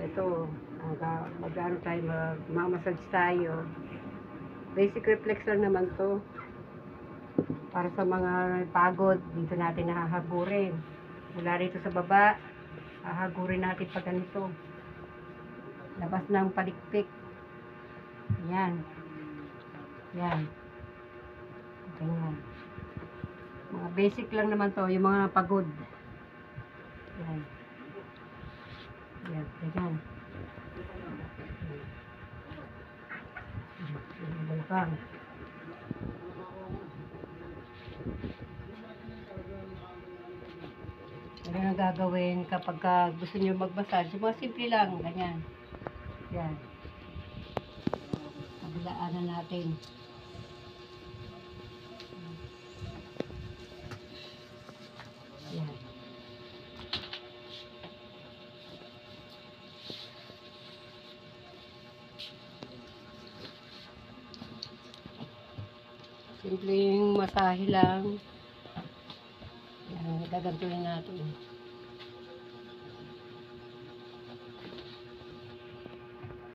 ito, mag-ano tayo, magmamassage tayo. Basic reflex lang naman to. Para sa mga pagod, dito natin nahahagurin. Mula rito sa baba, hahagurin natin pa ganito. Labas ng palikpik. Yan. Yan. Ganyan. Mga basic lang naman to, yung mga pagod. Yan. Yan. Ganyan. Yan. Ano ang gagawin kapag gusto nyo mag-massage? Mga simple lang, ganyan. Yan. Kabilaanan natin. Yan. Simpleng masahe lang. Yan, gagantuin natin.